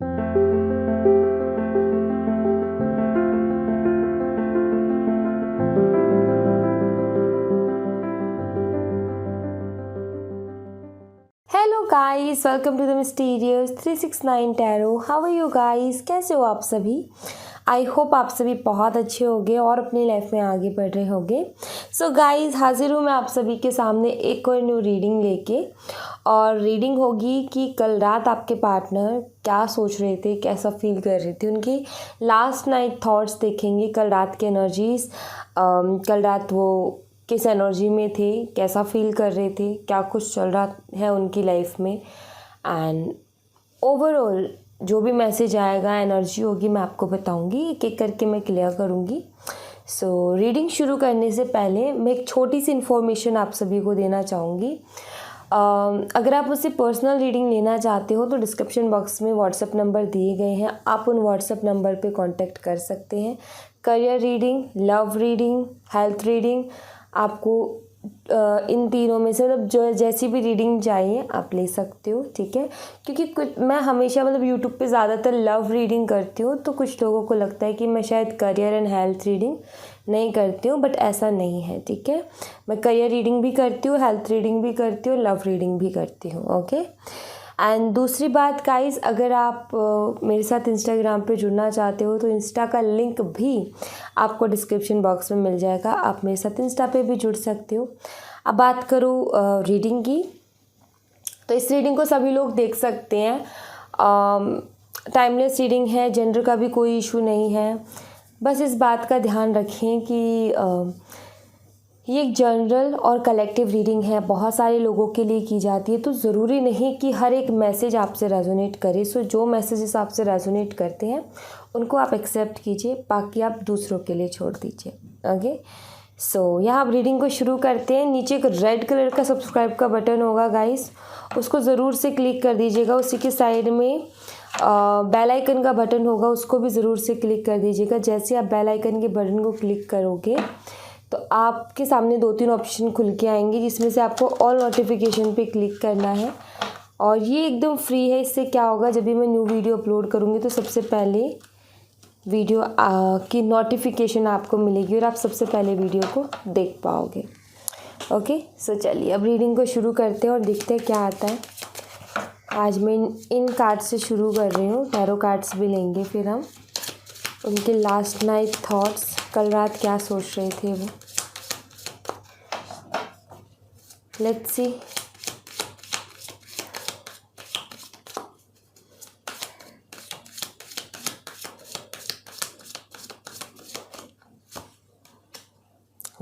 Hello guys, welcome to the mysterious 369 tarot. How are you guys? कैसे हो आप सभी? आई होप आप सभी बहुत अच्छे होंगे और अपनी लाइफ में आगे बढ़ रहे होंगे। सो गाइस, हाजिर हूँ मैं आप सभी के सामने एक और न्यू रीडिंग लेके। और रीडिंग होगी कि कल रात आपके पार्टनर क्या सोच रहे थे, कैसा फील कर रहे थे, उनकी लास्ट नाइट थॉट्स देखेंगे। कल रात की एनर्जीज, कल रात वो किस एनर्जी में थे, कैसा फील कर रहे थे, क्या कुछ चल रहा है उनकी लाइफ में, एंड ओवरऑल जो भी मैसेज आएगा, एनर्जी होगी, मैं आपको बताऊंगी। एक एक करके मैं क्लियर करूंगी। सो रीडिंग शुरू करने से पहले मैं एक छोटी सी इन्फॉर्मेशन आप सभी को देना चाहूँगी। अगर आप मुझसे पर्सनल रीडिंग लेना चाहते हो तो डिस्क्रिप्शन बॉक्स में व्हाट्सएप नंबर दिए गए हैं, आप उन व्हाट्सएप नंबर पे कांटेक्ट कर सकते हैं। Career reading, love reading, health reading, आपको इन तीनों में से मतलब जो जैसी भी रीडिंग चाहिए आप ले सकते हो, ठीक है। क्योंकि कुछ मैं हमेशा मतलब यूट्यूब पे ज़्यादातर लव रीडिंग करती हूँ, तो कुछ लोगों को लगता है कि मैं शायद करियर एंड हेल्थ रीडिंग नहीं करती हूँ, बट ऐसा नहीं है, ठीक है। मैं करियर रीडिंग भी करती हूँ, हेल्थ रीडिंग भी करती हूँ, लव रीडिंग भी करती हूँ, ओके। एंड दूसरी बात गाइस, अगर आप मेरे साथ इंस्टाग्राम पे जुड़ना चाहते हो तो इंस्टा का लिंक भी आपको डिस्क्रिप्शन बॉक्स में मिल जाएगा, आप मेरे साथ इंस्टा पे भी जुड़ सकते हो। अब बात करूँ रीडिंग की, तो इस रीडिंग को सभी लोग देख सकते हैं। टाइमलेस रीडिंग है, जेंडर का भी कोई इशू नहीं है। बस इस बात का ध्यान रखें कि ये एक जनरल और कलेक्टिव रीडिंग है, बहुत सारे लोगों के लिए की जाती है, तो ज़रूरी नहीं कि हर एक मैसेज आपसे रेजोनेट करे। सो जो मैसेजेस आपसे रेजोनेट करते हैं उनको आप एक्सेप्ट कीजिए, बाकी आप दूसरों के लिए छोड़ दीजिए, ओके। सो यहाँ आप रीडिंग को शुरू करते हैं। नीचे एक रेड कलर का सब्सक्राइब का बटन होगा गाइस, उसको ज़रूर से क्लिक कर दीजिएगा। उसी के साइड में बेल आइकन का बटन होगा, उसको भी ज़रूर से क्लिक कर दीजिएगा। जैसे आप बेल आइकन के बटन को क्लिक करोगे तो आपके सामने 2-3 ऑप्शन खुल के आएंगे, जिसमें से आपको ऑल नोटिफिकेशन पे क्लिक करना है। और ये एकदम फ्री है। इससे क्या होगा, जब भी मैं न्यू वीडियो अपलोड करूँगी तो सबसे पहले वीडियो की नोटिफिकेशन आपको मिलेगी और आप सबसे पहले वीडियो को देख पाओगे, ओके। सो चलिए अब रीडिंग को शुरू करते हैं और देखते हैं क्या आता है। आज मैं इन कार्ड से शुरू कर रही हूँ, टैरो कार्ड्स भी लेंगे फिर हम। उनके लास्ट नाइट थॉट्स, कल रात क्या सोच रहे थे वो। Let's see.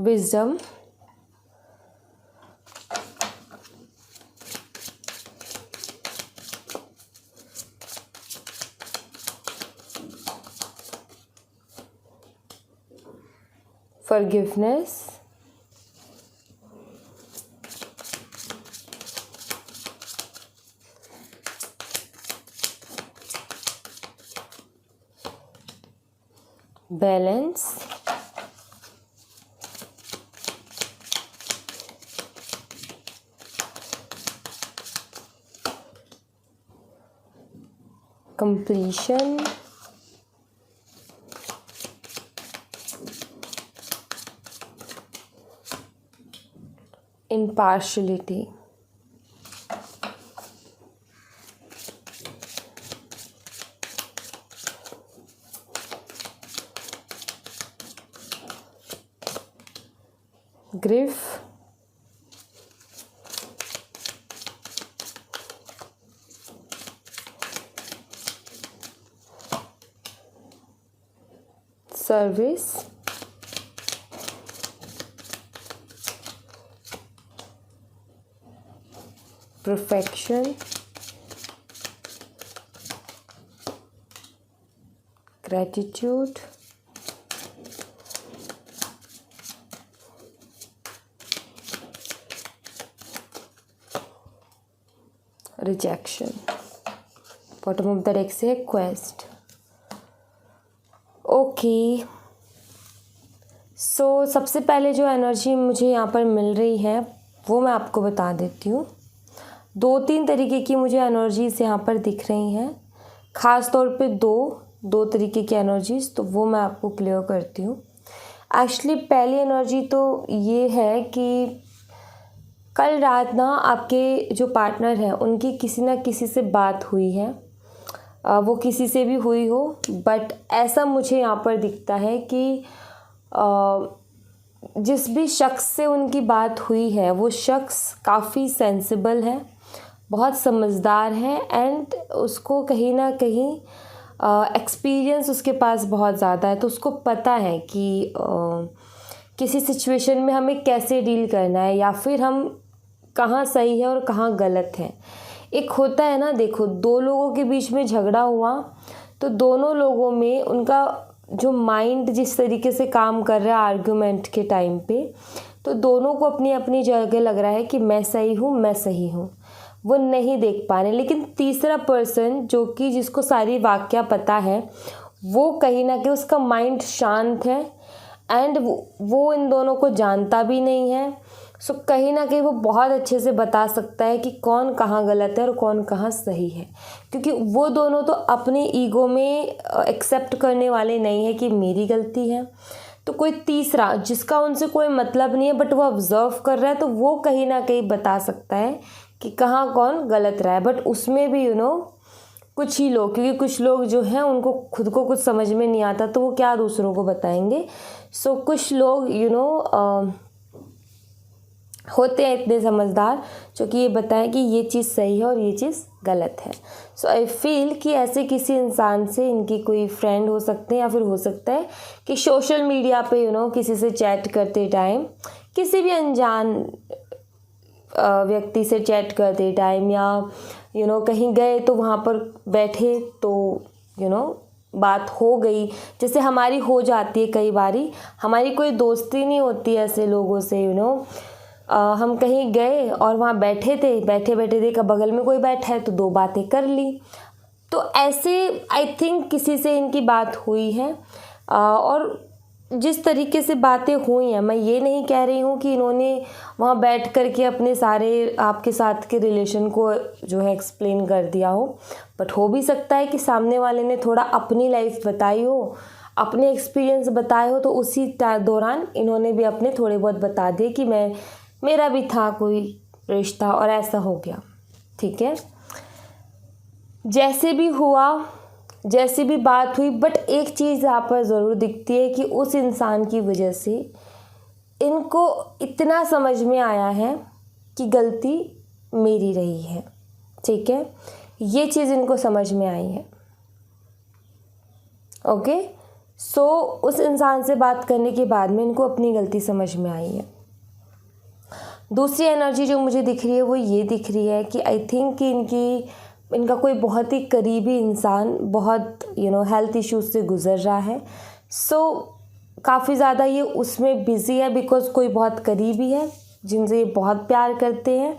Wisdom, forgiveness, balance, completion, impartiality, grief, service, perfection, gratitude, rejection। Bottom of the deck से क्वेस्ट, ओके। सो सबसे पहले जो एनर्जी मुझे यहाँ पर मिल रही है वो मैं आपको बता देती हूँ। 2-3 तरीके की मुझे एनर्जीज यहाँ पर दिख रही हैं। ख़ास तौर पे दो तरीके की एनर्जीज़, तो वो मैं आपको क्लियर करती हूँ। एक्चुअली पहली एनर्जी तो ये है कि कल रात ना आपके जो पार्टनर हैं उनकी किसी ना किसी से बात हुई है, वो किसी से भी हुई हो, बट ऐसा मुझे यहाँ पर दिखता है कि जिस भी शख्स से उनकी बात हुई है वो शख्स काफ़ी सेंसिबल है, बहुत समझदार है, एंड उसको कहीं ना कहीं एक्सपीरियंस उसके पास बहुत ज़्यादा है। तो उसको पता है कि किसी सिचुएशन में हमें कैसे डील करना है, या फिर हम कहाँ सही है और कहाँ गलत है। एक होता है ना, देखो, दो लोगों के बीच में झगड़ा हुआ तो दोनों लोगों में उनका जो माइंड जिस तरीके से काम कर रहा है आर्गुमेंट के टाइम पे, तो दोनों को अपनी अपनी जगह लग रहा है कि मैं सही हूँ, मैं सही हूँ, वो नहीं देख पा रहे। लेकिन तीसरा पर्सन जो कि जिसको सारी वाकया पता है, वो कहीं ना कहीं उसका माइंड शांत है, एंड वो इन दोनों को जानता भी नहीं है। सो कहीं ना कहीं वो बहुत अच्छे से बता सकता है कि कौन कहाँ गलत है और कौन कहाँ सही है, क्योंकि वो दोनों तो अपने ईगो में एक्सेप्ट करने वाले नहीं है कि मेरी गलती है। तो कोई तीसरा जिसका उनसे कोई मतलब नहीं है बट वो ऑब्जर्व कर रहा है, तो वो कहीं ना कहीं बता सकता है कि कहाँ कौन गलत रहा है। बट उसमें भी कुछ ही लोग, क्योंकि कुछ लोग जो हैं उनको खुद को कुछ समझ में नहीं आता तो वो क्या दूसरों को बताएंगे। सो कुछ लोग होते हैं इतने समझदार जो कि ये बताएं कि ये चीज़ सही है और ये चीज़ गलत है। सो आई फील कि ऐसे किसी इंसान से इनकी कोई फ्रेंड हो सकते हैं, या फिर हो सकता है कि सोशल मीडिया पे किसी से चैट करते टाइम, किसी भी अनजान व्यक्ति से चैट करते टाइम, या कहीं गए तो वहाँ पर बैठे तो बात हो गई, जैसे हमारी हो जाती है कई बारी। हमारी कोई दोस्ती नहीं होती ऐसे लोगों से, हम कहीं गए और वहाँ बैठे थे, बैठे बैठे देखा बगल में कोई बैठा है तो दो बातें कर ली। तो ऐसे आई थिंक किसी से इनकी बात हुई है, और जिस तरीके से बातें हुई हैं, मैं ये नहीं कह रही हूँ कि इन्होंने वहाँ बैठ कर के अपने सारे आपके साथ के रिलेशन को जो है एक्सप्लेन कर दिया हो, बट हो भी सकता है कि सामने वाले ने थोड़ा अपनी लाइफ बताई हो, अपने एक्सपीरियंस बताए हो, तो उसी दौरान इन्होंने भी अपने थोड़े बहुत बता दिए कि मेरा भी था कोई रिश्ता और ऐसा हो गया। ठीक है, जैसे भी हुआ, जैसी भी बात हुई, बट एक चीज़ यहाँ पर ज़रूर दिखती है कि उस इंसान की वजह से इनको इतना समझ में आया है कि गलती मेरी रही है। ठीक है, ये चीज़ इनको समझ में आई है। ओके, सो उस इंसान से बात करने के बाद में इनको अपनी गलती समझ में आई है। दूसरी एनर्जी जो मुझे दिख रही है वो ये दिख रही है कि आई थिंक कि इनका कोई बहुत ही करीबी इंसान बहुत हेल्थ इश्यूज से गुजर रहा है। सो काफ़ी ज़्यादा ये उसमें बिज़ी है, बिकॉज कोई बहुत करीबी है जिनसे ये बहुत प्यार करते हैं।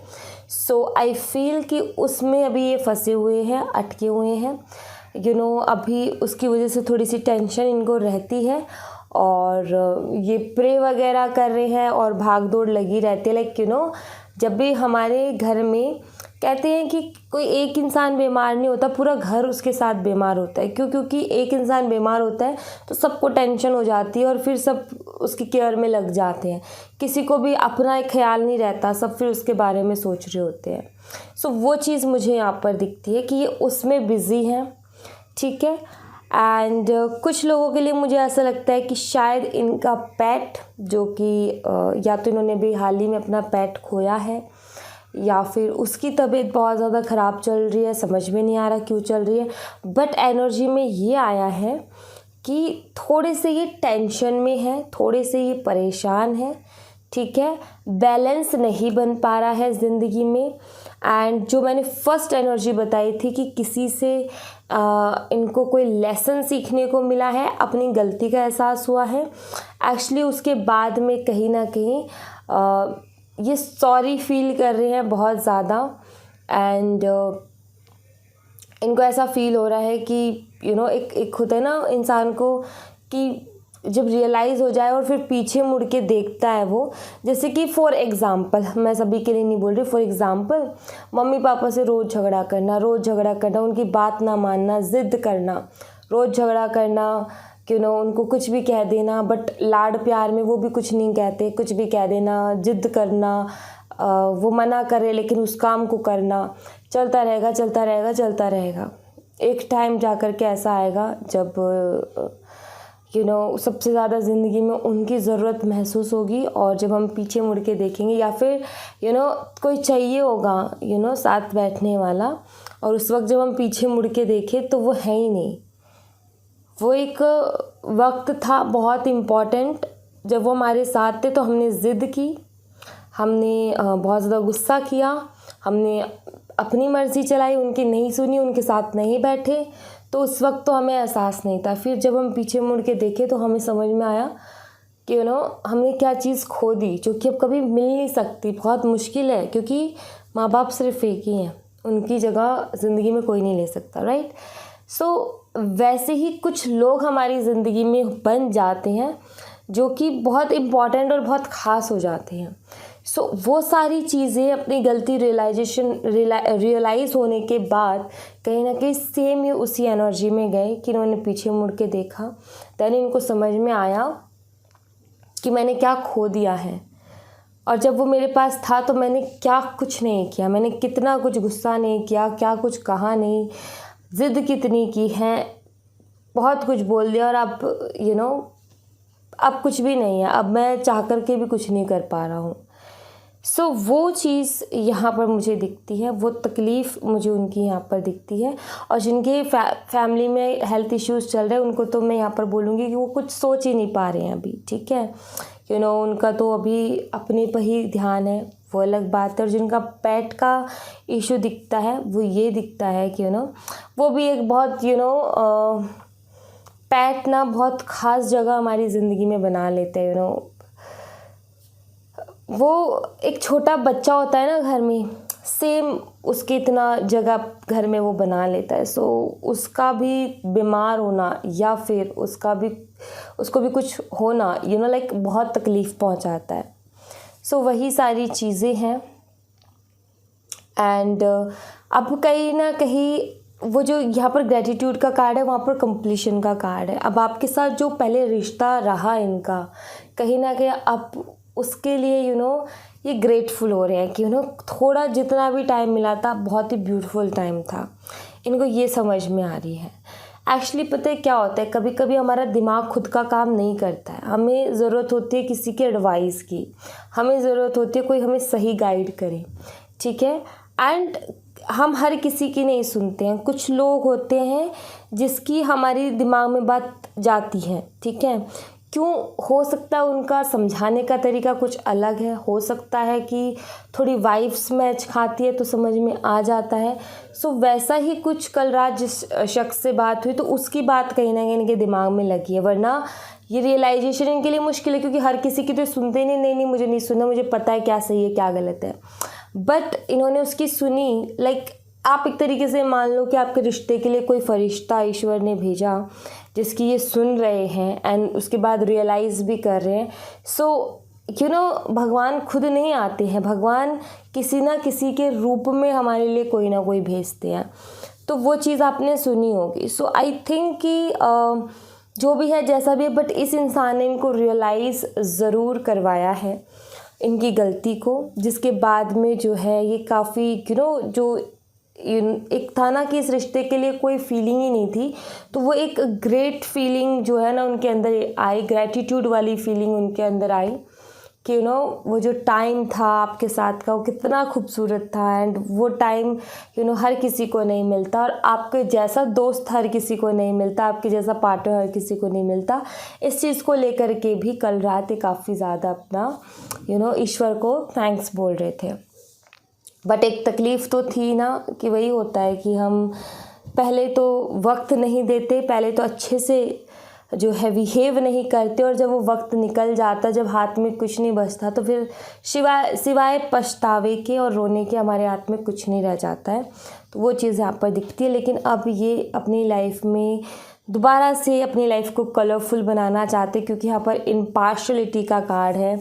सो आई फील कि उसमें अभी ये फंसे हुए हैं, अटके हुए हैं। अभी उसकी वजह से थोड़ी सी टेंशन इनको रहती है, और ये प्रे वगैरह कर रहे हैं और भाग दौड़ लगी रहती है। लाइक जब भी हमारे घर में कहते हैं कि कोई एक इंसान बीमार नहीं होता, पूरा घर उसके साथ बीमार होता है। क्योंकि एक इंसान बीमार होता है तो सबको टेंशन हो जाती है और फिर सब उसकी केयर में लग जाते हैं, किसी को भी अपना एक ख्याल नहीं रहता, सब फिर उसके बारे में सोच रहे होते हैं। सो वो चीज़ मुझे यहाँ पर दिखती है कि ये उसमें बिज़ी हैं। ठीक है, एंड कुछ लोगों के लिए मुझे ऐसा लगता है कि शायद इनका पेट, जो कि या तो इन्होंने भी हाल ही में अपना पेट खोया है, या फिर उसकी तबीयत बहुत ज़्यादा ख़राब चल रही है, समझ में नहीं आ रहा क्यों चल रही है। बट एनर्जी में ये आया है कि थोड़े से ये टेंशन में है, थोड़े से ये परेशान है। ठीक है, बैलेंस नहीं बन पा रहा है ज़िंदगी में। एंड जो मैंने फर्स्ट एनर्जी बताई थी कि किसी से इनको कोई लेसन सीखने को मिला है, अपनी गलती का एहसास हुआ है, एक्चुअली उसके बाद में कहीं ना कहीं ये सॉरी फील कर रहे हैं बहुत ज़्यादा। एंड इनको ऐसा फील हो रहा है कि एक होता है ना इंसान को कि जब रियलाइज़ हो जाए और फिर पीछे मुड़ के देखता है वो, जैसे कि फॉर एग्ज़ाम्पल, मैं सभी के लिए नहीं बोल रही, फॉर एग्ज़ाम्पल मम्मी पापा से रोज़ झगड़ा करना, उनकी बात ना मानना, ज़िद करना, रोज़ झगड़ा करना, उनको कुछ भी कह देना, बट लाड प्यार में वो भी कुछ नहीं कहते, कुछ भी कह देना, ज़िद करना, वो मना करे लेकिन उस काम को करना, चलता रहेगा। एक टाइम जा कर के ऐसा आएगा जब सबसे ज़्यादा ज़िंदगी में उनकी ज़रूरत महसूस होगी, और जब हम पीछे मुड़ के देखेंगे या फिर कोई चाहिए होगा साथ बैठने वाला, और उस वक्त जब हम पीछे मुड़ के देखें तो वो है ही नहीं। वो एक वक्त था बहुत इम्पॉर्टेंट, जब वो हमारे साथ थे तो हमने ज़िद की, हमने बहुत ज़्यादा गुस्सा किया, हमने अपनी मर्ज़ी चलाई, उनकी नहीं सुनी, उनके साथ नहीं बैठे, तो उस वक्त तो हमें एहसास नहीं था। फिर जब हम पीछे मुड़ के देखे तो हमें समझ में आया कि हमने क्या चीज़ खो दी, जो कि अब कभी मिल नहीं सकती, बहुत मुश्किल है, क्योंकि माँ बाप सिर्फ एक ही हैं, उनकी जगह ज़िंदगी में कोई नहीं ले सकता, राइट। सो वैसे ही कुछ लोग हमारी ज़िंदगी में बन जाते हैं जो कि बहुत इम्पॉर्टेंट और बहुत ख़ास हो जाते हैं। सो वो सारी चीज़ें अपनी गलती रियलाइज़ होने के बाद कहीं ना कहीं सेम ये उसी एनर्जी में गए कि इन्होंने पीछे मुड़ के देखा, दैन इनको समझ में आया कि मैंने क्या खो दिया है, और जब वो मेरे पास था तो मैंने क्या कुछ नहीं किया, मैंने कितना कुछ गुस्सा नहीं किया, क्या कुछ कहा नहीं, ज़िद कितनी की है, बहुत कुछ बोल दिया, और अब अब कुछ भी नहीं है, अब मैं चाह कर के भी कुछ नहीं कर पा रहा हूँ। सो वो चीज़ यहाँ पर मुझे दिखती है, वो तकलीफ़ मुझे उनकी यहाँ पर दिखती है। और जिनके फैमिली में हेल्थ इश्यूज़ चल रहे हैं उनको तो मैं यहाँ पर बोलूँगी कि वो कुछ सोच ही नहीं पा रहे हैं अभी, ठीक है, उनका तो अभी अपने पर ही ध्यान है, वो अलग बात है। और जिनका पेट का इशू दिखता है वो ये दिखता है कि वो भी एक बहुत पेट ना बहुत ख़ास जगह हमारी ज़िंदगी में बना लेते हैं। वो एक छोटा बच्चा होता है ना घर में, सेम उसके इतना जगह घर में वो बना लेता है। सो उसका भी बीमार होना या फिर उसको भी कुछ होना लाइक बहुत तकलीफ़ पहुंचाता है। सो वही सारी चीज़ें हैं। एंड अब कहीं ना कहीं वो जो यहाँ पर ग्रेटिट्यूड का कार्ड है वहाँ पर कंप्लीशन का कार्ड है। अब आपके साथ जो पहले रिश्ता रहा इनका, कहीं ना कहीं आप उसके लिए ये ग्रेटफुल हो रहे हैं कि थोड़ा जितना भी टाइम मिला था बहुत ही ब्यूटीफुल टाइम था। इनको ये समझ में आ रही है। एक्चुअली पता है क्या होता है, कभी कभी हमारा दिमाग खुद का काम नहीं करता है, हमें ज़रूरत होती है किसी के एडवाइस की, हमें ज़रूरत होती है कोई हमें सही गाइड करे, ठीक है। एंड हम हर किसी की नहीं सुनते हैं, कुछ लोग होते हैं जिसकी हमारी दिमाग में बात जाती है, ठीक है। क्यों? हो सकता है उनका समझाने का तरीका कुछ अलग है, हो सकता है कि थोड़ी वाइब्स मैच खाती है तो समझ में आ जाता है। सो वैसा ही कुछ कल रात जिस शख्स से बात हुई तो उसकी बात कहीं ना कहीं इनके दिमाग में लगी है, वरना ये रियलाइजेशन इनके लिए मुश्किल है, क्योंकि हर किसी की तो सुनते नहीं, मुझे नहीं सुनना, मुझे पता है क्या सही है क्या गलत है। बट इन्होंने उसकी सुनी। लाइक आप एक तरीके से मान लो कि आपके रिश्ते के लिए कोई फरिश्ता ईश्वर ने भेजा जिसकी ये सुन रहे हैं एंड उसके बाद रियलाइज़ भी कर रहे हैं। सो भगवान खुद नहीं आते हैं, भगवान किसी ना किसी के रूप में हमारे लिए कोई ना कोई भेजते हैं। तो वो चीज़ आपने सुनी होगी। सो आई थिंक कि जो भी है जैसा भी है, बट इस इंसान ने इनको रियलाइज़ ज़रूर करवाया है इनकी गलती को, जिसके बाद में जो है ये काफ़ी जो एक था ना कि इस रिश्ते के लिए कोई फीलिंग ही नहीं थी, तो वो एक ग्रेट फीलिंग जो है ना उनके अंदर आई, ग्रेटिट्यूड वाली फीलिंग उनके अंदर आई कि वो जो टाइम था आपके साथ का वो कितना खूबसूरत था। एंड वो टाइम हर किसी को नहीं मिलता, और आपके जैसा दोस्त हर किसी को नहीं मिलता, आपके जैसा पार्टनर हर किसी को नहीं मिलता। इस चीज़ को लेकर के भी कल रात काफ़ी ज़्यादा अपना ईश्वर को थैंक्स बोल रहे थे। बट एक तकलीफ़ तो थी ना कि वही होता है कि हम पहले तो वक्त नहीं देते, पहले तो अच्छे से जो है बिहेव नहीं करते, और जब वो वक्त निकल जाता, जब हाथ में कुछ नहीं बचता, तो फिर सिवाय पछतावे के और रोने के हमारे हाथ में कुछ नहीं रह जाता है। तो वो चीज़ यहाँ पर दिखती है। लेकिन अब ये अपनी लाइफ में दोबारा से अपनी लाइफ को कलरफुल बनाना चाहते, क्योंकि यहाँ पर इम्पार्शलिटी का कार्ड है।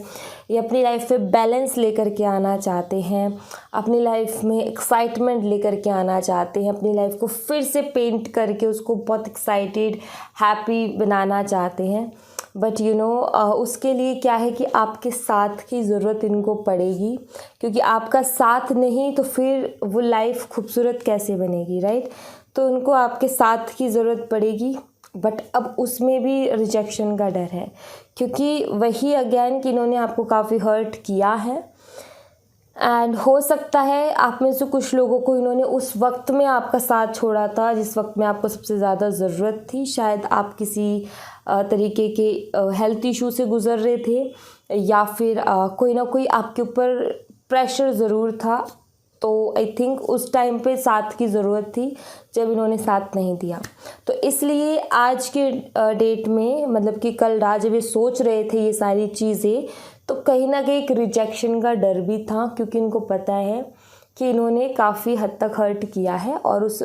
ये अपनी लाइफ में बैलेंस लेकर के आना चाहते हैं, अपनी लाइफ में एक्साइटमेंट लेकर के आना चाहते हैं, अपनी लाइफ को फिर से पेंट करके उसको बहुत एक्साइटेड हैप्पी बनाना चाहते हैं। बट उसके लिए क्या है कि आपके साथ की ज़रूरत इनको पड़ेगी, क्योंकि आपका साथ नहीं तो फिर वो लाइफ खूबसूरत कैसे बनेगी, राइट। तो उनको आपके साथ की ज़रूरत पड़ेगी, बट अब उसमें भी रिजेक्शन का डर है, क्योंकि वही अगेन कि इन्होंने आपको काफ़ी हर्ट किया है। एंड हो सकता है आप में से कुछ लोगों को इन्होंने उस वक्त में आपका साथ छोड़ा था जिस वक्त में आपको सबसे ज़्यादा ज़रूरत थी। शायद आप किसी तरीके के हेल्थ इशू से गुज़र रहे थे, या फिर कोई ना कोई आपके ऊपर प्रेशर ज़रूर था। तो आई थिंक उस टाइम पे साथ की ज़रूरत थी जब इन्होंने साथ नहीं दिया। तो इसलिए आज के डेट में, मतलब कि कल रात जब ये सोच रहे थे ये सारी चीज़ें, तो कहीं ना कहीं एक रिजेक्शन का डर भी था, क्योंकि इनको पता है कि इन्होंने काफ़ी हद तक हर्ट किया है, और उस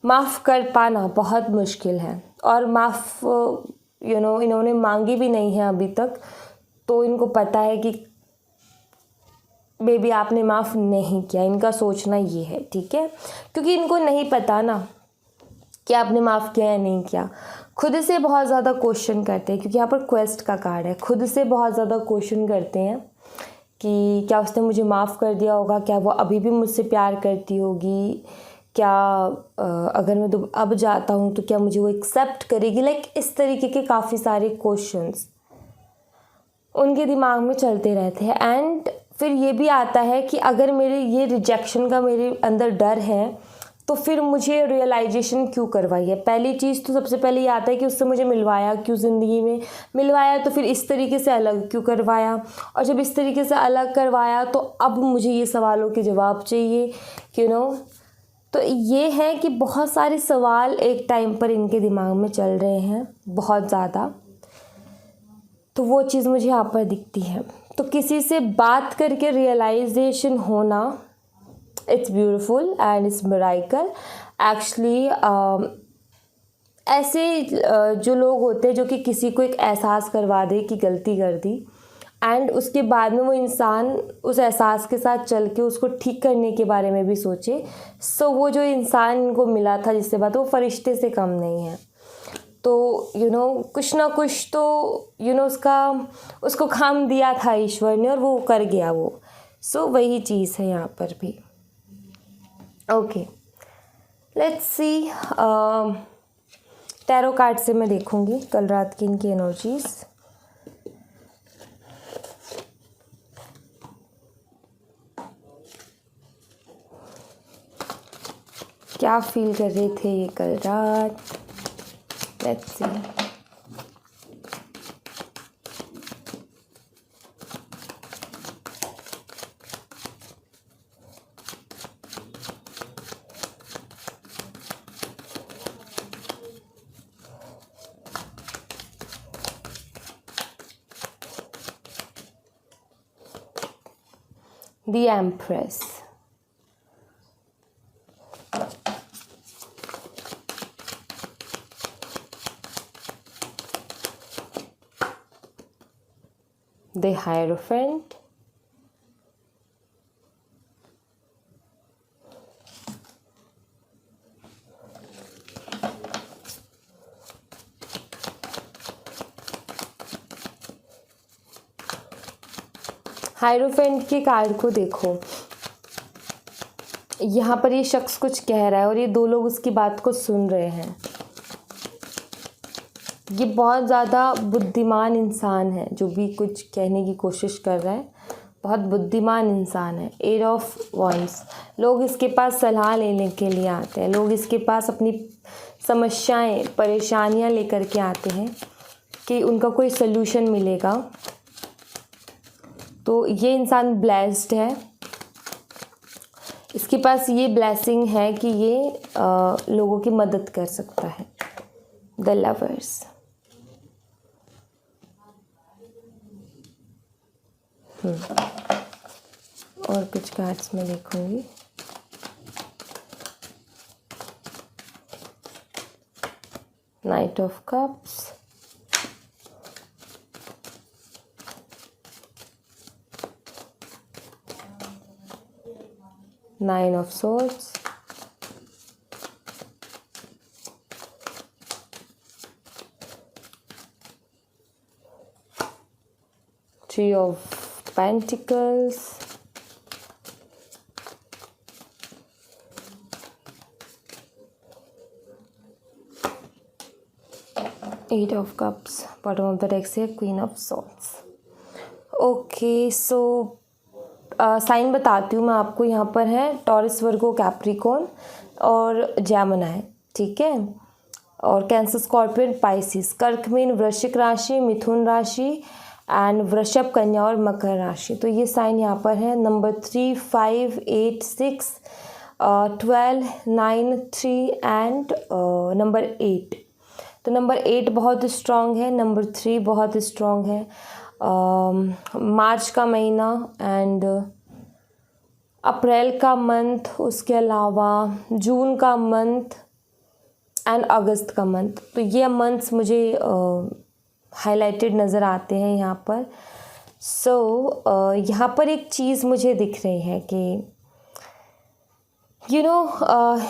माफ़ कर पाना बहुत मुश्किल है। और माफ़ इन्होंने मांगी भी नहीं है अभी तक। तो इनको पता है कि बेबी आपने माफ़ नहीं किया। इनका सोचना ये है, ठीक है, क्योंकि इनको नहीं पता ना कि आपने माफ़ किया या नहीं किया। खुद से बहुत ज़्यादा क्वेश्चन करते हैं, क्योंकि यहाँ पर क्वेस्ट का कार्ड है। खुद से बहुत ज़्यादा क्वेश्चन करते हैं कि क्या उसने मुझे माफ़ कर दिया होगा, क्या वो अभी भी मुझसे प्यार करती होगी, क्या अगर मैं तो अब जाता हूँ तो क्या मुझे वो एक्सेप्ट करेगी। लाइक इस तरीके के काफ़ी सारे क्वेश्चंस उनके दिमाग में चलते रहते हैं। एंड फिर ये भी आता है कि अगर मेरे ये रिजेक्शन का मेरे अंदर डर है, तो फिर मुझे रियलाइजेशन क्यों करवाई है। पहली चीज़ तो सबसे पहले ये आता है कि उससे मुझे मिलवाया क्यों, ज़िंदगी में मिलवाया तो फिर इस तरीके से अलग क्यों करवाया, और जब इस तरीके से अलग करवाया तो अब मुझे ये सवालों के जवाब चाहिए, तो ये है कि बहुत सारे सवाल एक टाइम पर इनके दिमाग में चल रहे हैं, बहुत ज़्यादा। तो वो चीज़ मुझे यहाँ पर दिखती है। तो किसी से बात करके रियलाइजेशन होना, it's beautiful and it's miracle actually. ऐसे जो लोग होते हैं जो कि किसी को एक एहसास करवा दे कि गलती कर दी, एंड उसके बाद में वो इंसान उस एहसास के साथ चल के उसको ठीक करने के बारे में भी सोचे। सो वो जो इंसान इनको मिला था जिससे बात, वो फरिश्ते से कम नहीं है। तो कुछ ना कुछ तो उसको काम दिया था ईश्वर ने, और वो कर गया वो। सो वही चीज़ है यहाँ पर भी। Okay, let's see. Tarot card से मैं देखूंगी कल रात की इनकी एनर्जीज। क्या फील कर रहे थे ये कल रात। Let's see. The Empress. The Hierophant. Hierophant के कार्ड को देखो, यहाँ पर ये शख्स कुछ कह रहा है और ये दो लोग उसकी बात को सुन रहे हैं। ये बहुत ज़्यादा बुद्धिमान इंसान है जो भी कुछ कहने की कोशिश कर रहा है, बहुत बुद्धिमान इंसान है। एट ऑफ वॉन्ड्स, लोग इसके पास सलाह लेने के लिए आते हैं, लोग इसके पास अपनी समस्याएं परेशानियां लेकर के आते हैं कि उनका कोई सल्यूशन मिलेगा। तो ये इंसान ब्लेस्ड है, इसके पास ये ब्लेसिंग है कि ये लोगों की मदद कर सकता है। The lovers. और कुछ कार्ड्स मैं देखूंगी। Knight of cups, nine of swords, three of pentacles, eight of cups, bottom of the deck से queen of swords. Okay, so sign बताती हूँ मैं आपको। यहाँ पर है टॉरस, वर्गो, कैप्रिकॉर्न और जेमिनी, ठीक है। और कैंसर, स्कॉर्पियन, पाइसिस, कर्क, मीन, वृश्चिक राशि, मिथुन राशि एंड वृषभ, कन्या और मकर राशि। तो ये साइन यहाँ पर है। Number 3, 5, 8, 6, 12, 9, 3 and number 8। तो नंबर 8 बहुत स्ट्रॉन्ग है, नंबर 3 बहुत स्ट्रॉन्ग है। मार्च का महीना एंड अप्रैल का मंथ, उसके अलावा जून का मंथ एंड अगस्त का मंथ। तो ये मंथ्स मुझे हाईलाइटेड नज़र आते हैं यहाँ पर। सो यहाँ पर एक चीज़ मुझे दिख रही है कि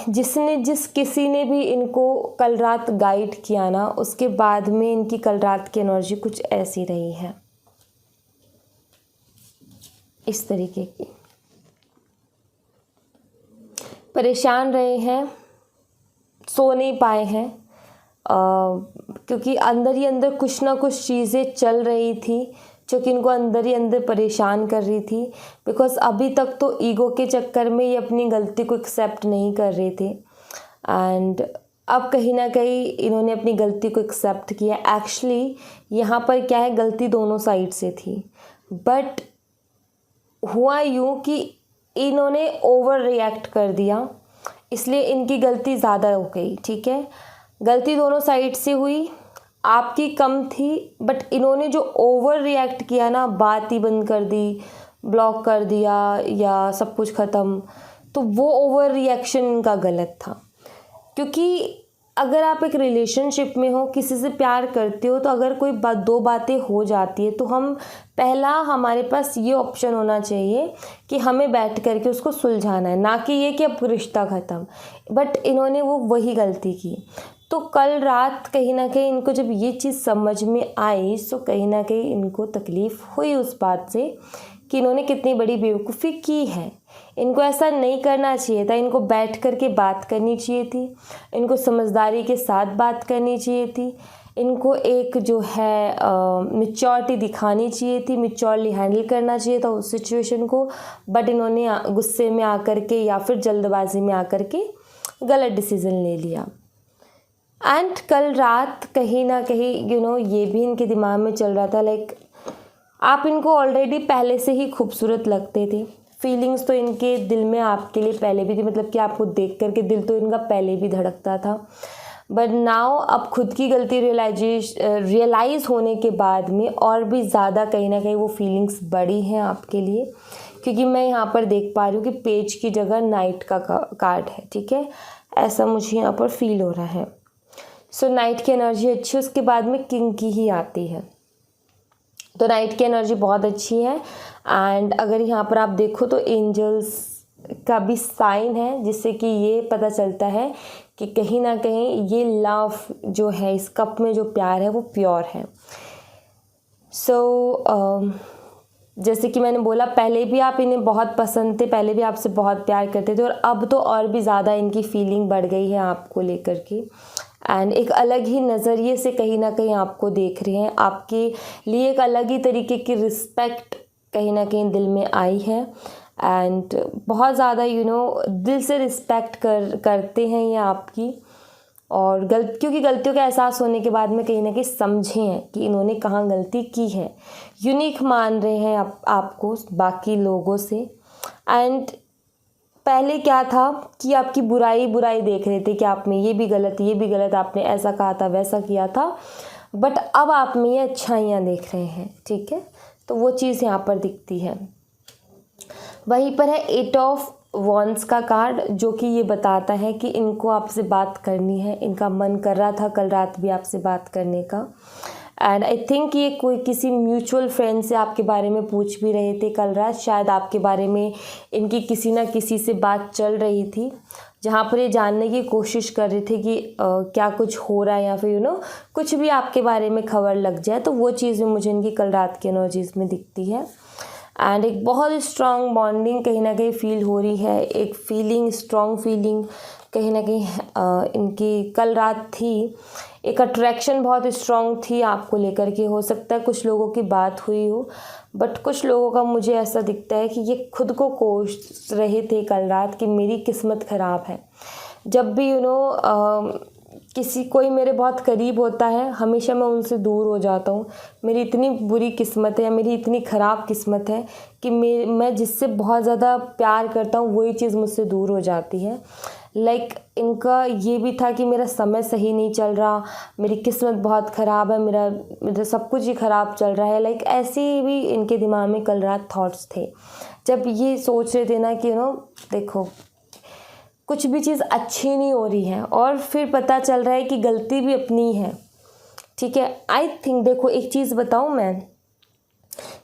जिस किसी ने भी इनको कल रात गाइड किया ना, उसके बाद में इनकी कल रात की एनर्जी कुछ ऐसी रही है, इस तरीके की। परेशान रहे हैं, सो नहीं पाए हैं, क्योंकि अंदर ही अंदर कुछ ना कुछ चीज़ें चल रही थी जो कि इनको अंदर ही अंदर परेशान कर रही थी। बिकॉज अभी तक तो ईगो के चक्कर में ये अपनी गलती को एक्सेप्ट नहीं कर रहे थे एंड अब कहीं ना कहीं इन्होंने अपनी गलती को एक्सेप्ट किया। एक्चुअली यहाँ पर क्या है, गलती दोनों साइड से थी, बट हुआ यूँ कि इन्होंने ओवर रिएक्ट कर दिया, इसलिए इनकी गलती ज़्यादा हो गई, ठीक है। गलती दोनों साइड से हुई, आपकी कम थी, बट इन्होंने जो ओवर रिएक्ट किया ना, बात ही बंद कर दी, ब्लॉक कर दिया या सब कुछ ख़त्म, तो वो ओवर रिएक्शन इनका गलत था। क्योंकि अगर आप एक रिलेशनशिप में हो, किसी से प्यार करते हो, तो अगर कोई दो बातें हो जाती है तो हमारे पास ये ऑप्शन होना चाहिए कि हमें बैठ करके उसको सुलझाना है, ना कि ये कि अब रिश्ता ख़त्म। बट इन्होंने वही गलती की। तो कल रात कहीं ना कहीं इनको जब ये चीज़ समझ में आई, तो कहीं ना कहीं इनको तकलीफ़ हुई उस बात से कि इन्होंने कितनी बड़ी बेवकूफ़ी की है। इनको ऐसा नहीं करना चाहिए था, इनको बैठ कर के बात करनी चाहिए थी, इनको समझदारी के साथ बात करनी चाहिए थी, इनको एक जो है मैच्योरिटी दिखानी चाहिए थी, मैच्योरली हैंडल करना चाहिए था उस सिचुएशन को। बट इन्होंने गुस्से में आकर के या फिर जल्दबाजी में आकर के गलत डिसीज़न ले लिया। एंड कल रात कहीं ना कहीं ये भी इनके दिमाग में चल रहा था, लाइक आप इनको ऑलरेडी पहले से ही खूबसूरत लगते थे। फीलिंग्स तो इनके दिल में आपके लिए पहले भी थी, मतलब कि आपको देख करके दिल तो इनका पहले भी धड़कता था। बट नाउ अब खुद की गलती रियलाइज़ होने के बाद में और भी ज़्यादा कहीं ना कहीं वो फीलिंग्स बढ़ी हैं आपके लिए। क्योंकि मैं यहाँ पर देख पा रही हूँ कि पेज की जगह नाइट का कार्ड है, ठीक है, ऐसा मुझे यहाँ पर फील हो रहा है। सो नाइट की एनर्जी अच्छी है, उसके बाद में किंग की ही आती है। तो नाइट की एनर्जी बहुत अच्छी है। एंड अगर यहाँ पर आप देखो तो एंजल्स का भी साइन है, जिससे कि ये पता चलता है कि कहीं ना कहीं ये लव जो है, इस कप में जो प्यार है वो प्योर है। सो जैसे कि मैंने बोला, पहले भी आप इन्हें बहुत पसंद थे, पहले भी आपसे बहुत प्यार करते थे, और अब तो और भी ज़्यादा इनकी फीलिंग बढ़ गई है आपको लेकर के। एंड एक अलग ही नज़रिए से कहीं ना कहीं आपको देख रहे हैं, आपके लिए एक अलग ही तरीके की रिस्पेक्ट कहीं ना कहीं दिल में आई है। एंड बहुत ज़्यादा दिल से रिस्पेक्ट करते हैं ये आपकी। और क्योंकि गलतियों का एहसास होने के बाद में कहीं ना कहीं समझे हैं कि इन्होंने कहाँ गलती की है, यूनिक मान रहे हैं आपको बाकी लोगों से। एंड पहले क्या था कि आपकी बुराई बुराई देख रहे थे कि आप में ये भी गलत, आपने ऐसा कहा था, वैसा किया था, बट अब आप में ये अच्छाइयाँ देख रहे हैं, ठीक है। तो वो चीज़ यहाँ पर दिखती है। वहीं पर है 8 ऑफ वॉन्ड्स का कार्ड, जो कि ये बताता है कि इनको आपसे बात करनी है, इनका मन कर रहा था कल रात भी आपसे बात करने का। एंड आई थिंक ये कोई किसी म्यूचुअल फ्रेंड से आपके बारे में पूछ भी रहे थे कल रात, शायद आपके बारे में इनकी किसी ना किसी से बात चल रही थी, जहाँ पर ये जानने की कोशिश कर रहे थे कि क्या कुछ हो रहा है, या फिर कुछ भी आपके बारे में खबर लग जाए। तो वो चीज़ भी मुझे इनकी कल रात की एनर्जीज में दिखती है। एंड एक बहुत स्ट्रॉन्ग बॉन्डिंग कहीं ना कहीं फील हो रही है, एक फीलिंग, स्ट्रॉन्ग फीलिंग कहीं ना कहीं इनकी कल रात थी। एक अट्रैक्शन बहुत स्ट्रॉन्ग थी आपको लेकर के, हो सकता है कुछ लोगों की बात हुई हो, बट कुछ लोगों का मुझे ऐसा दिखता है कि ये खुद को कोस रहे थे कल रात कि मेरी किस्मत ख़राब है। जब भी किसी कोई मेरे बहुत करीब होता है, हमेशा मैं उनसे दूर हो जाता हूँ। मेरी इतनी बुरी किस्मत है, या मेरी इतनी ख़राब किस्मत है कि मैं जिससे बहुत ज़्यादा प्यार करता हूँ वही चीज़ मुझसे दूर हो जाती है। इनका ये भी था कि मेरा समय सही नहीं चल रहा, मेरी किस्मत बहुत ख़राब है, मेरा सब कुछ ही ख़राब चल रहा है। ऐसे भी इनके दिमाग में कल रात थॉट्स थे, जब ये सोच रहे थे ना कि देखो कुछ भी चीज़ अच्छी नहीं हो रही है, और फिर पता चल रहा है कि गलती भी अपनी है, ठीक है। आई थिंक देखो एक चीज़ बताऊँ मैं,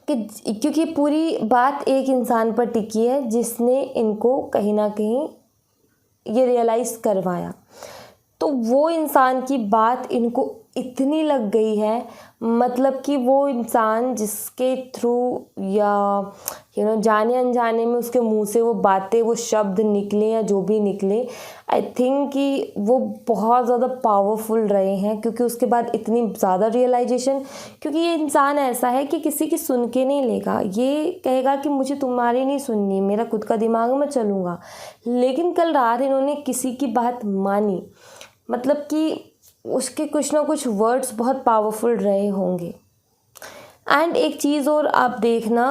कि क्योंकि पूरी बात एक इंसान पर टिकी है जिसने इनको कहीं ना कहीं ये रियलाइज़ करवाया। तो वो इंसान की बात इनको इतनी लग गई है, मतलब कि वो इंसान जिसके थ्रू या जाने अनजाने में उसके मुंह से वो बातें, वो शब्द निकले या जो भी निकले, आई थिंक कि वो बहुत ज़्यादा पावरफुल रहे हैं, क्योंकि उसके बाद इतनी ज़्यादा रियलाइजेशन। क्योंकि ये इंसान ऐसा है कि किसी की सुन के नहीं लेगा, ये कहेगा कि मुझे तुम्हारी नहीं सुननी, मेरा खुद का दिमाग में चलूँगा। लेकिन कल रात इन्होंने किसी की बात मानी, मतलब कि उसके कुछ ना कुछ वर्ड्स बहुत पावरफुल रहे होंगे। एंड एक चीज़ और आप देखना,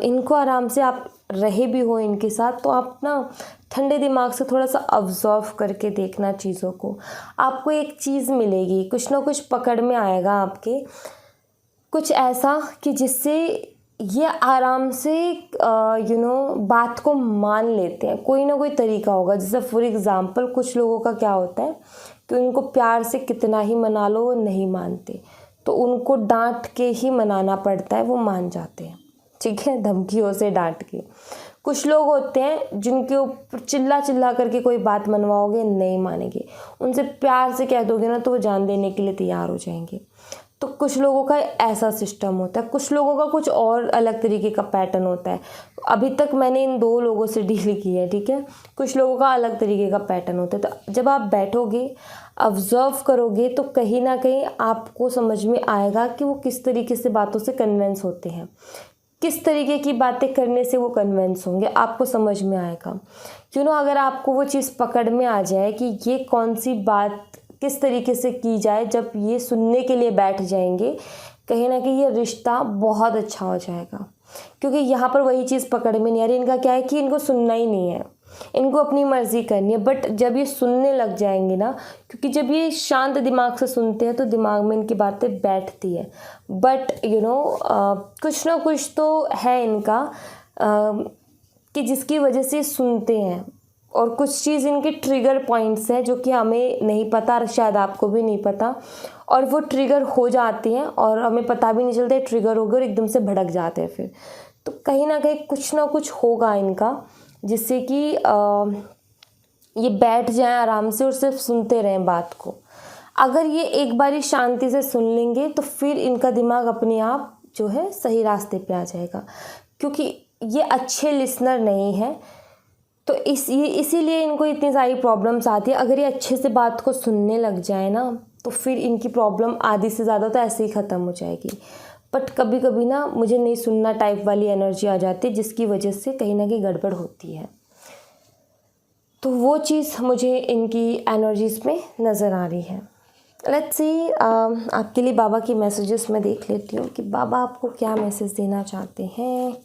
इनको आराम से आप रहे भी हो इनके साथ, तो आप ना ठंडे दिमाग से थोड़ा सा ऑब्जर्व करके देखना चीज़ों को। आपको एक चीज़ मिलेगी, कुछ ना कुछ पकड़ में आएगा आपके, कुछ ऐसा कि जिससे ये आराम से बात को मान लेते हैं। कोई ना कोई तरीका होगा, जैसे फॉर एग्ज़ाम्पल कुछ लोगों का क्या होता है कि उनको प्यार से कितना ही मना लो वो नहीं मानते, तो उनको डांट के ही मनाना पड़ता है, वो मान जाते हैं, ठीक है, धमकियों से, डांट के। कुछ लोग होते हैं जिनके ऊपर चिल्ला चिल्ला करके कोई बात मनवाओगे नहीं मानेंगे, उनसे प्यार से कह दोगे ना तो वो जान देने के लिए तैयार हो जाएंगे। तो कुछ लोगों का ऐसा सिस्टम होता है, कुछ लोगों का कुछ और अलग तरीके का पैटर्न होता है। अभी तक मैंने इन 2 लोगों से डील की है, ठीक है। कुछ लोगों का अलग तरीके का पैटर्न होता है। तो जब आप बैठोगे, ऑब्जर्व करोगे, तो कहीं ना कहीं आपको समझ में आएगा कि वो किस तरीके से बातों से कन्विंस होते हैं, किस तरीके की बातें करने से वो कन्विंस होंगे, आपको समझ में आएगा। अगर आपको वो चीज़ पकड़ में आ जाए कि ये कौन सी बात किस तरीके से की जाए, जब ये सुनने के लिए बैठ जाएंगे, कहीं ना कहीं ये रिश्ता बहुत अच्छा हो जाएगा। क्योंकि यहाँ पर वही चीज़ पकड़ में नहीं आ रही। इनका क्या है कि इनको सुनना ही नहीं है, इनको अपनी मर्ज़ी करनी है। बट जब ये सुनने लग जाएंगे ना, क्योंकि जब ये शांत दिमाग से सुनते हैं तो दिमाग में इनकी बातें बैठती है। बट कुछ ना कुछ तो है इनका कि जिसकी वजह से सुनते हैं, और कुछ चीज़ इनके ट्रिगर पॉइंट्स हैं जो कि हमें नहीं पता, शायद आपको भी नहीं पता, और वो ट्रिगर हो जाती हैं और हमें पता भी नहीं चलता ट्रिगर हो गए और एकदम से भड़क जाते हैं फिर। तो कहीं ना कहीं कुछ ना कुछ होगा इनका, जिससे कि ये बैठ जाएं आराम से और सिर्फ सुनते रहें बात को। अगर ये एक बारी शांति से सुन लेंगे तो फिर इनका दिमाग अपने आप जो है सही रास्ते पे आ जाएगा, क्योंकि ये अच्छे लिसनर नहीं है। तो इसीलिए इनको इतनी सारी प्रॉब्लम्स आती है। अगर ये अच्छे से बात को सुनने लग जाए ना, तो फिर इनकी प्रॉब्लम आधी से ज़्यादा तो ऐसे ही ख़त्म हो जाएगी। बट कभी कभी ना मुझे नहीं सुनना टाइप वाली एनर्जी आ जाती है, जिसकी वजह से कहीं ना कहीं गड़बड़ होती है। तो वो चीज़ मुझे इनकी एनर्जीज़ में नज़र आ रही है। लेट्स सी, आपके लिए बाबा की मैसेजेस मैं देख लेती हूँ कि बाबा आपको क्या मैसेज देना चाहते हैं,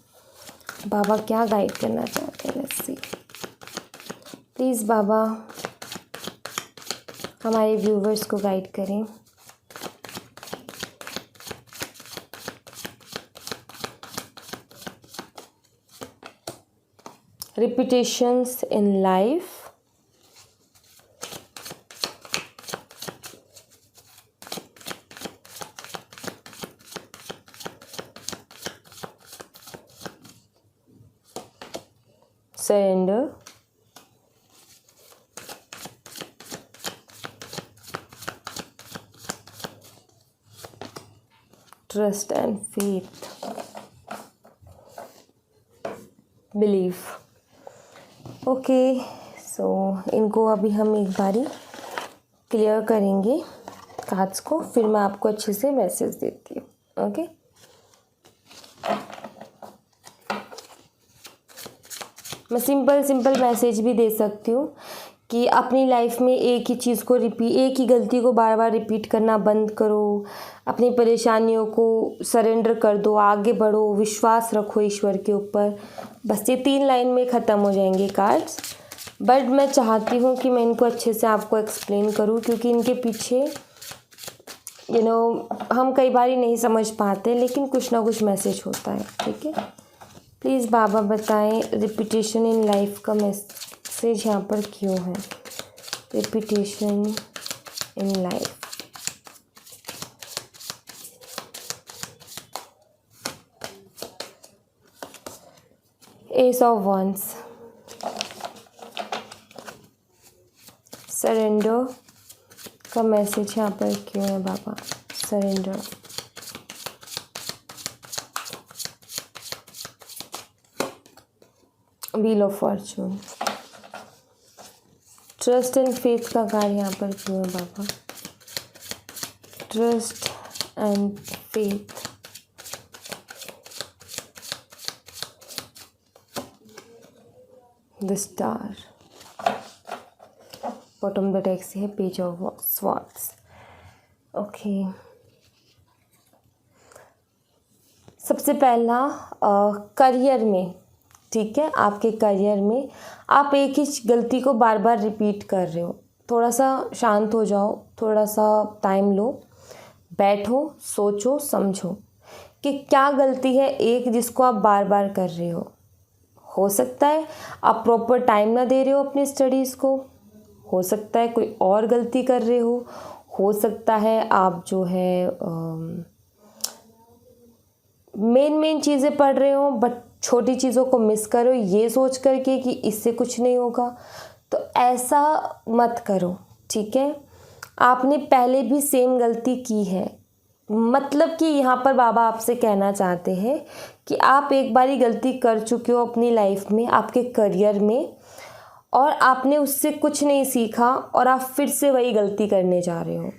बाबा क्या गाइड करना चाहते हैं। Let's see. प्लीज़ बाबा हमारे व्यूवर्स को गाइड करें। Repetitions in life, surrender, trust and faith, belief। Okay, so इनको अभी हम एक बारी क्लियर करेंगे कार्ड्स को, फिर मैं आपको अच्छे से मैसेज देती हूँ। ओके, मैं सिंपल मैसेज भी दे सकती हूँ कि अपनी लाइफ में एक ही चीज़ को एक ही गलती को बार बार रिपीट करना बंद करो, अपनी परेशानियों को सरेंडर कर दो, आगे बढ़ो, विश्वास रखो ईश्वर के ऊपर। बस ये 3 लाइन में ख़त्म हो जाएंगे कार्ड्स। बट मैं चाहती हूँ कि मैं इनको अच्छे से आपको एक्सप्लेन करूँ, क्योंकि इनके पीछे हम कई बार नहीं समझ पाते, लेकिन कुछ ना कुछ मैसेज होता है। ठीक है, प्लीज़ बाबा बताएं रिपीटेशन इन लाइफ का मैसेज यहाँ पर क्यों है। Repetition in life, ace of wands, surrender का मैसेज यहाँ पर क्यों है बाबा। Surrender, wheel of fortune, trust and faith का कार्ड यहाँ पर क्यों है बाबा। Trust and faith, the star, bottom the deck से है पेज ऑफ स्वॉर्ड्स। ओके, सबसे पहला करियर में, ठीक है, आपके करियर में आप एक ही गलती को बार बार रिपीट कर रहे हो। थोड़ा सा शांत हो जाओ, थोड़ा सा टाइम लो, बैठो, सोचो, समझो कि क्या गलती है एक जिसको आप बार बार कर रहे हो सकता है आप प्रॉपर टाइम ना दे रहे हो अपनी स्टडीज़ को, हो सकता है कोई और गलती कर रहे हो सकता है आप जो है मेन चीज़ें पढ़ रहे हो बट छोटी चीज़ों को मिस करो ये सोच करके कि इससे कुछ नहीं होगा। तो ऐसा मत करो, ठीक है। आपने पहले भी सेम गलती की है, मतलब कि यहाँ पर बाबा आपसे कहना चाहते हैं कि आप एक बारी गलती कर चुके हो अपनी लाइफ में, आपके करियर में, और आपने उससे कुछ नहीं सीखा और आप फिर से वही गलती करने जा रहे हो।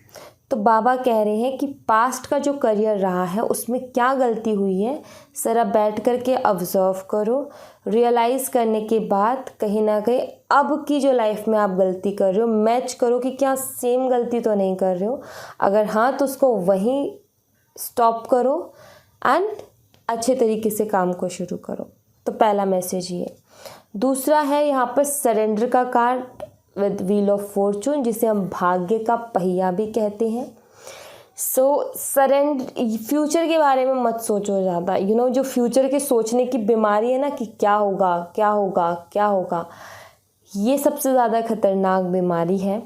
तो बाबा कह रहे हैं कि पास्ट का जो करियर रहा है उसमें क्या गलती हुई है ज़रा बैठ कर के ऑब्ज़र्व करो। रियलाइज़ करने के बाद कहीं ना कहीं अब की जो लाइफ में आप गलती कर रहे हो मैच करो कि क्या सेम गलती तो नहीं कर रहे हो। अगर हाँ तो उसको वहीं स्टॉप करो एंड अच्छे तरीके से काम को शुरू करो। तो पहला मैसेज ये। दूसरा है यहाँ पर सरेंडर का card with wheel of Fortune, जिसे हम भाग्य का पहिया भी कहते हैं। सो सरेंडर, फ्यूचर के बारे में मत सोचो ज़्यादा। जो फ्यूचर के सोचने की बीमारी है ना कि क्या होगा क्या होगा क्या होगा, ये सबसे ज़्यादा खतरनाक बीमारी है।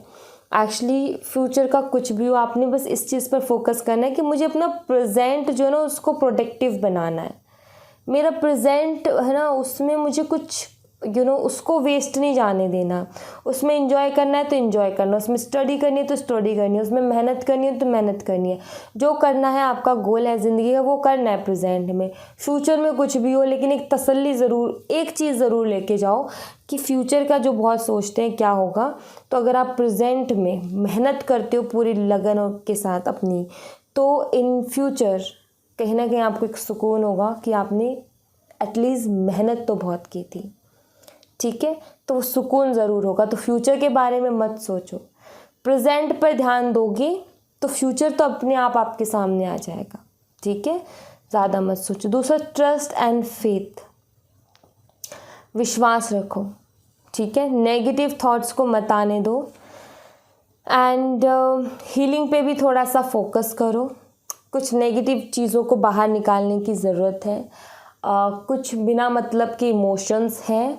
एक्चुअली फ्यूचर का कुछ भी हो, आपने बस इस चीज़ पर फोकस करना है कि मुझे अपना प्रेजेंट जो है ना उसको प्रोटेक्टिव बनाना है। मेरा प्रेजेंट है ना उसमें मुझे कुछ उसको वेस्ट नहीं जाने देना। उसमें एंजॉय करना है तो एंजॉय करना, उसमें स्टडी करनी है तो स्टडी करनी है, उसमें मेहनत करनी है तो मेहनत करनी है। जो करना है, आपका गोल है ज़िंदगी का, वो करना है प्रेजेंट में। फ्यूचर में कुछ भी हो लेकिन एक तसल्ली ज़रूर, एक चीज़ ज़रूर लेके जाओ कि फ्यूचर का जो बहुत सोचते हैं क्या होगा, तो अगर आप प्रेजेंट में मेहनत करते हो पूरी लगन के साथ अपनी, तो इन फ्यूचर कहीं ना कहीं आपको एक सुकून होगा कि आपने एटलीस्ट मेहनत तो बहुत की थी, ठीक है। तो वो सुकून ज़रूर होगा। तो फ्यूचर के बारे में मत सोचो, प्रेजेंट पर ध्यान दोगे तो फ्यूचर तो अपने आप आपके सामने आ जाएगा, ठीक है। ज़्यादा मत सोचो। दूसरा ट्रस्ट एंड फेथ, विश्वास रखो, ठीक है, नेगेटिव थॉट्स को मत आने दो एंड हीलिंग पे भी थोड़ा सा फोकस करो। कुछ नेगेटिव चीज़ों को बाहर निकालने की ज़रूरत है। कुछ बिना मतलब के इमोशंस हैं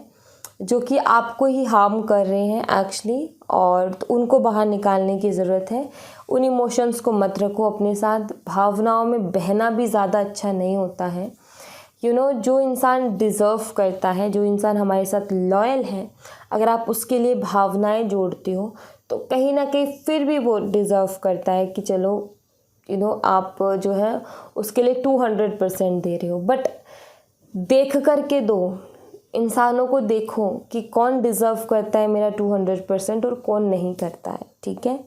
जो कि आपको ही हार्म कर रहे हैं एक्चुअली, और उनको बाहर निकालने की ज़रूरत है। उन इमोशंस को मत रखो अपने साथ। भावनाओं में बहना भी ज़्यादा अच्छा नहीं होता है। जो इंसान डिज़र्व करता है, जो इंसान हमारे साथ लॉयल है, अगर आप उसके लिए भावनाएं जोड़ते हो तो कहीं ना कहीं फिर भी वो डिज़र्व करता है कि चलो आप जो है उसके लिए 200% दे रहे हो। बट देख करके दो, इंसानों को देखो कि कौन डिज़र्व करता है मेरा 200% और कौन नहीं करता है। ठीक है,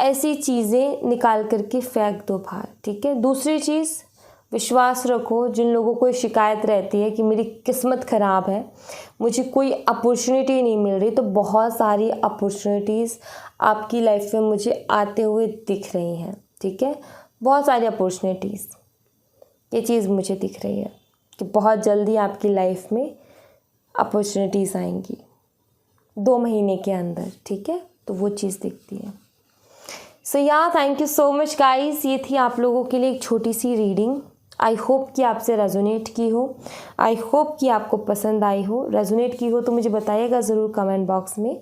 ऐसी चीज़ें निकाल करके फेंक दो बाहर। ठीक है, दूसरी चीज़, विश्वास रखो। जिन लोगों को शिकायत रहती है कि मेरी किस्मत ख़राब है, मुझे कोई अपॉर्चुनिटी नहीं मिल रही, तो बहुत सारी अपॉर्चुनिटीज़ आपकी लाइफ में मुझे आते हुए दिख रही हैं। ठीक है, बहुत सारी अपॉर्चुनिटीज़, ये चीज़ मुझे दिख रही है कि बहुत जल्दी आपकी लाइफ में अपॉर्चुनिटीज़ आएंगी 2 महीने के अंदर। ठीक है, तो वो चीज़ दिखती है। Thank you so much guys. ये थी आप लोगों के लिए एक छोटी सी रीडिंग। आई होप कि आपसे रेजोनेट की हो, आई होप कि आपको पसंद आई हो। रेजोनेट की हो तो मुझे बताइएगा ज़रूर कमेंट बॉक्स में।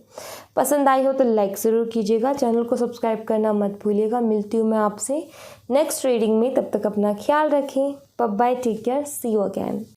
पसंद आई हो तो लाइक ज़रूर कीजिएगा, चैनल को सब्सक्राइब करना मत भूलिएगा। मिलती हूँ मैं आपसे नेक्स्ट रीडिंग में, तब तक अपना ख्याल रखें। Bye bye, take care, see you again.